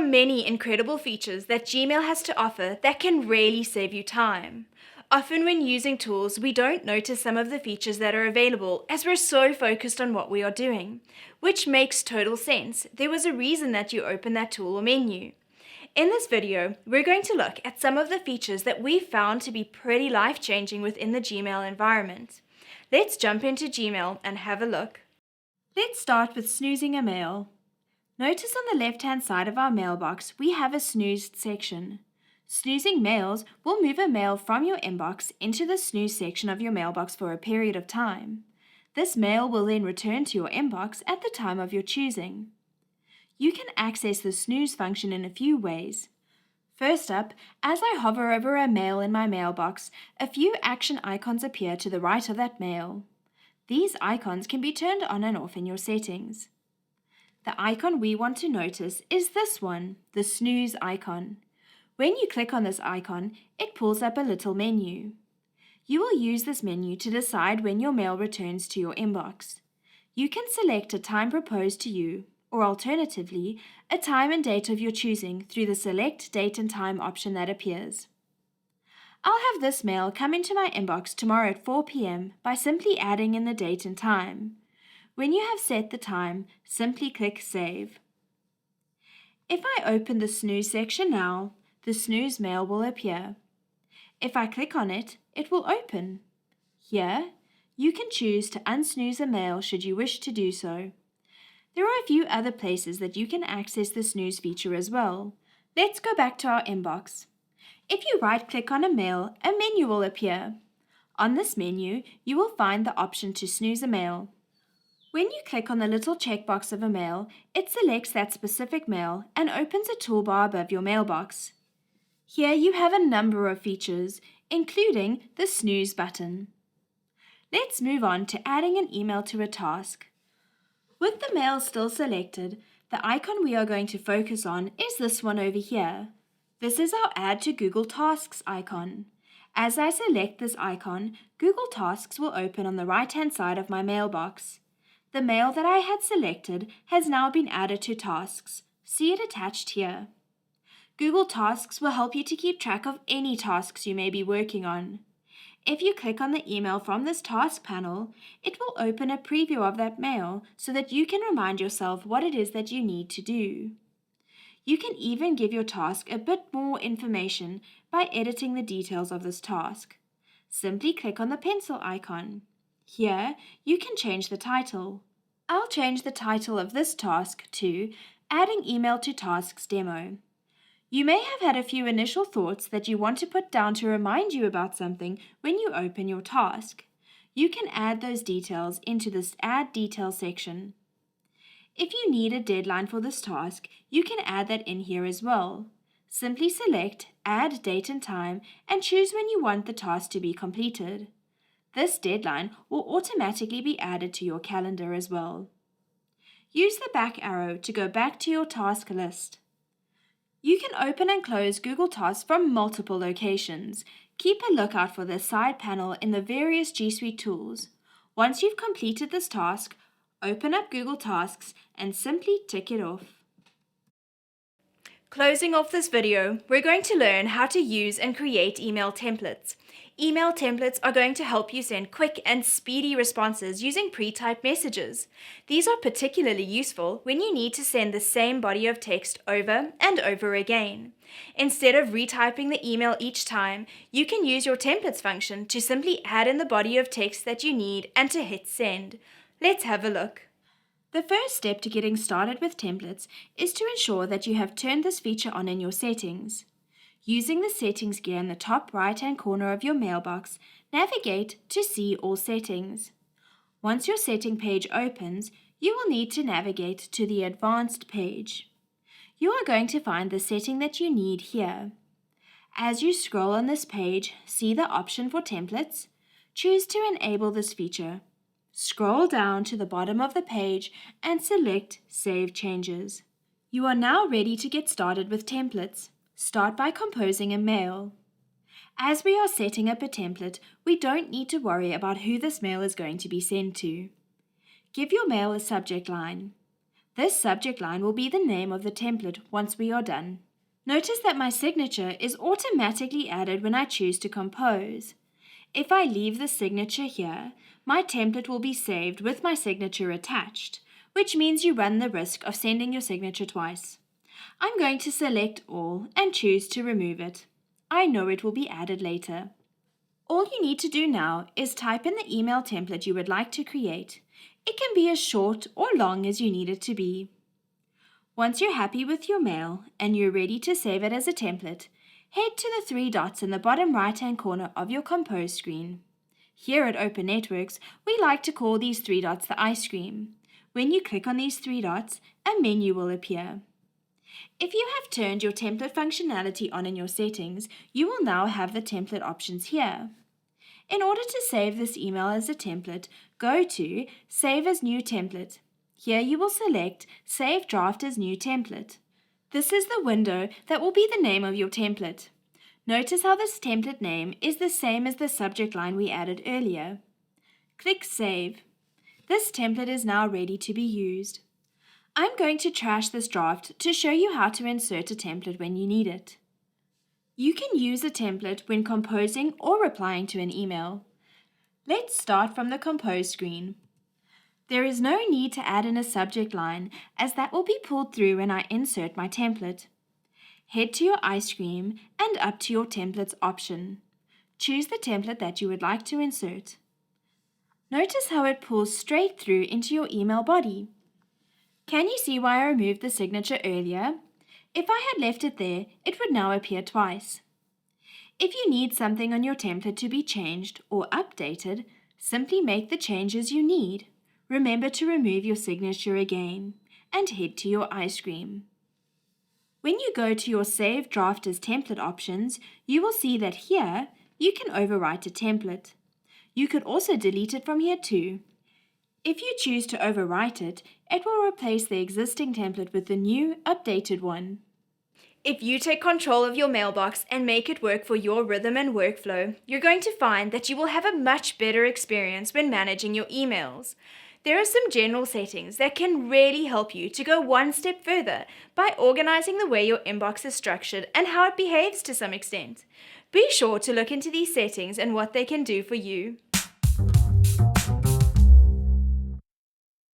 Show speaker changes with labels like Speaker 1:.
Speaker 1: are many incredible features that Gmail has to offer that can really save you time. Often when using tools, we don't notice some of the features that are available as we're so focused on what we are doing, which makes total sense. There was a reason that you opened that tool or menu. In this video, we're going to look at some of the features that we found to be pretty life-changing within the Gmail environment. Let's jump into Gmail and have a look. Let's start with snoozing a mail. Notice on the left-hand side of our mailbox, we have a snoozed section. Snoozing mails will move a mail from your inbox into the snooze section of your mailbox for a period of time. This mail will then return to your inbox at the time of your choosing. You can access the snooze function in a few ways. First up, as I hover over a mail in my mailbox, a few action icons appear to the right of that mail. These icons can be turned on and off in your settings. The icon we want to notice is this one, the snooze icon. When you click on this icon, it pulls up a little menu. You will use this menu to decide when your mail returns to your inbox. You can select a time proposed to you, or alternatively, a time and date of your choosing through the Select Date and Time option that appears. I'll have this mail come into my inbox tomorrow at 4 p.m. by simply adding in the date and time. When you have set the time, simply click Save. If I open the Snooze section now, the snooze mail will appear. If I click on it, it will open. Here, you can choose to unsnooze a mail should you wish to do so. There are a few other places that you can access the snooze feature as well. Let's go back to our inbox. If you right-click on a mail, a menu will appear. On this menu, you will find the option to snooze a mail. When you click on the little checkbox of a mail, it selects that specific mail and opens a toolbar above your mailbox. Here you have a number of features, including the snooze button. Let's move on to adding an email to a task. With the mail still selected, the icon we are going to focus on is this one over here. This is our Add to Google Tasks icon. As I select this icon, Google Tasks will open on the right-hand side of my mailbox. The mail that I had selected has now been added to tasks. See it attached here. Google Tasks will help you to keep track of any tasks you may be working on. If you click on the email from this task panel, it will open a preview of that mail so that you can remind yourself what it is that you need to do. You can even give your task a bit more information by editing the details of this task. Simply click on the pencil icon. Here, you can change the title. I'll change the title of this task to Adding Email to Tasks Demo. You may have had a few initial thoughts that you want to put down to remind you about something when you open your task. You can add those details into this Add Detail section. If you need a deadline for this task, you can add that in here as well. Simply select Add Date and Time and choose when you want the task to be completed. This deadline will automatically be added to your calendar as well. Use the back arrow to go back to your task list. You can open and close Google Tasks from multiple locations. Keep a lookout for the side panel in the various G Suite tools. Once you've completed this task, open up Google Tasks and simply tick it off. Closing off this video, we're going to learn how to use and create email templates. Email templates are going to help you send quick and speedy responses using pre-typed messages. These are particularly useful when you need to send the same body of text over and over again. Instead of retyping the email each time, you can use your templates function to simply add in the body of text that you need and to hit send. Let's have a look. The first step to getting started with templates is to ensure that you have turned this feature on in your settings. Using the settings gear in the top right-hand corner of your mailbox, navigate to See All Settings. Once your setting page opens, you will need to navigate to the Advanced page. You are going to find the setting that you need here. As you scroll on this page, see the option for templates. Choose to enable this feature. Scroll down to the bottom of the page and select Save Changes. You are now ready to get started with templates. Start by composing a mail. As we are setting up a template, we don't need to worry about who this mail is going to be sent to. Give your mail a subject line. This subject line will be the name of the template once we are done. Notice that my signature is automatically added when I choose to compose. If I leave the signature here, my template will be saved with my signature attached, which means you run the risk of sending your signature twice. I'm going to select all and choose to remove it. I know it will be added later. All you need to do now is type in the email template you would like to create. It can be as short or long as you need it to be. Once you're happy with your mail and you're ready to save it as a template, head to the 3 dots in the bottom right-hand corner of your Compose screen. Here at Open Networks, we like to call these 3 dots the ice cream. When you click on these 3 dots, a menu will appear. If you have turned your template functionality on in your settings, you will now have the template options here. In order to save this email as a template, go to Save as New Template. Here you will select Save Draft as New Template. This is the window that will be the name of your template. Notice how this template name is the same as the subject line we added earlier. Click Save. This template is now ready to be used. I'm going to trash this draft to show you how to insert a template when you need it. You can use a template when composing or replying to an email. Let's start from the Compose screen. There is no need to add in a subject line, as that will be pulled through when I insert my template. Head to your ice cream and up to your templates option. Choose the template that you would like to insert. Notice how it pulls straight through into your email body. Can you see why I removed the signature earlier? If I had left it there, it would now appear twice. If you need something on your template to be changed or updated, simply make the changes you need. Remember to remove your signature again and head to your ice cream. When you go to your Save Draft as Template options, you will see that here you can overwrite a template. You could also delete it from here too. If you choose to overwrite it, it will replace the existing template with the new, updated one. If you take control of your mailbox and make it work for your rhythm and workflow, you're going to find that you will have a much better experience when managing your emails. There are some general settings that can really help you to go one step further by organizing the way your inbox is structured and how it behaves to some extent. Be sure to look into these settings and what they can do for you.